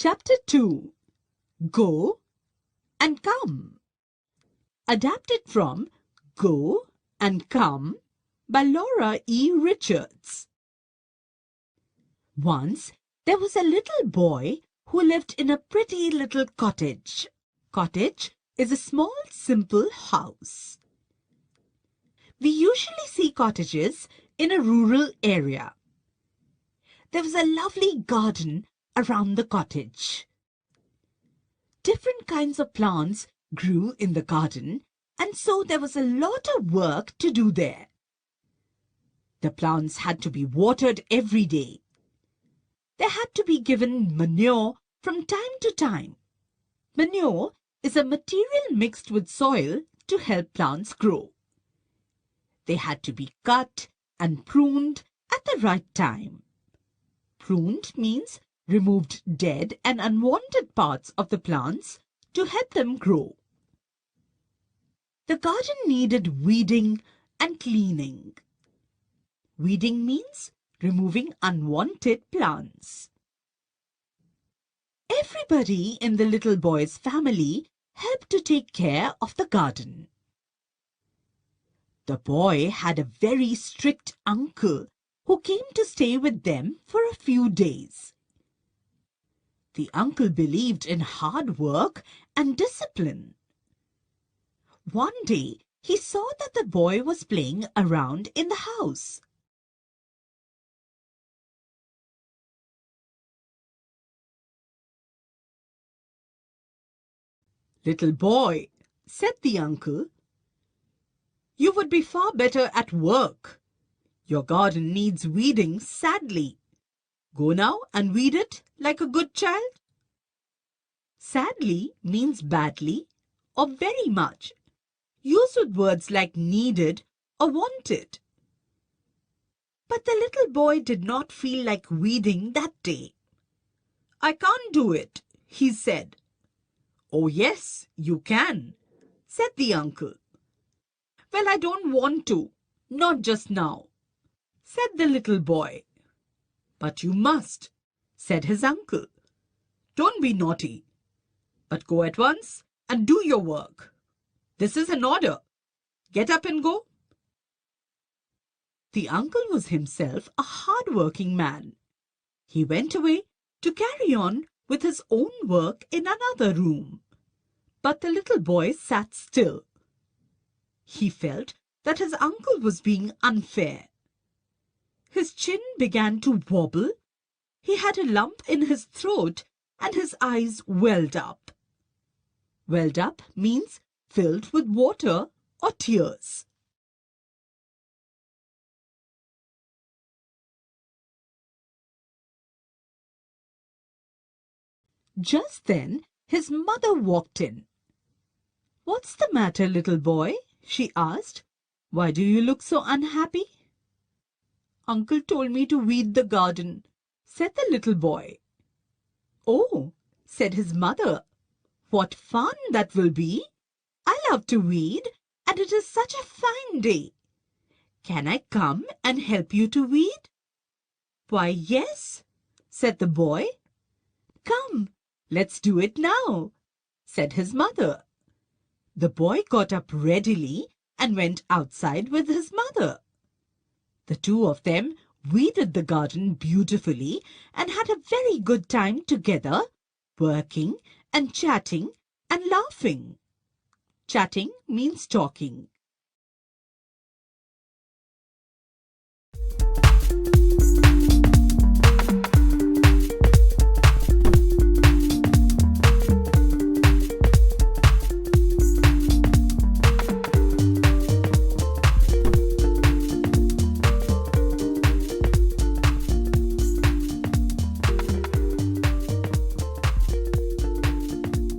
Chapter 2. Go and Come. Adapted from Go and Come by Laura E. Richards. Once there was a little boy who lived in a pretty little cottage. Cottage is a small, simple house. We usually see cottages in a rural area. There was a lovely garden around the cottage. Different kinds of plants grew in the garden, and so there was a lot of work to do there. The plants had to be watered every day. They had to be given manure from time to time. Manure is a material mixed with soil to help plants grow. They had to be cut and pruned at the right time. Pruned means removed dead and unwanted parts of the plants to help them grow. The garden needed weeding and cleaning. Weeding means removing unwanted plants. Everybody in the little boy's family helped to take care of the garden. The boy had a very strict uncle who came to stay with them for a few days. The uncle believed in hard work and discipline. One day, he saw that the boy was playing around in the house. "Little boy," said the uncle, "you would be far better at work. Your garden needs weeding sadly. Go now and weed it like a good child." Sadly means badly or very much, used with words like needed or wanted. But the little boy did not feel like weeding that day. "I can't do it," he said. "Oh yes, you can," said the uncle. "Well, I don't want to, not just now," said the little boy. "But you must," said his uncle. "Don't be naughty, but go at once and do your work. This is an order. Get up and go." The uncle was himself a hard-working man. He went away to carry on with his own work in another room. But the little boy sat still. He felt that his uncle was being unfair. His chin began to wobble. He had a lump in his throat and his eyes welled up. Welled up means filled with water or tears. Just then his mother walked in. "What's the matter, little boy?" she asked. "Why do you look so unhappy?" "Uncle told me to weed the garden," said the little boy. "Oh," said his mother, "what fun that will be! I love to weed, and it is such a fine day. Can I come and help you to weed?" "Why, yes," said the boy. "Come, let's do it now," said his mother. The boy got up readily and went outside with his mother. The two of them weeded the garden beautifully and had a very good time together, working and chatting and laughing. Chatting means talking.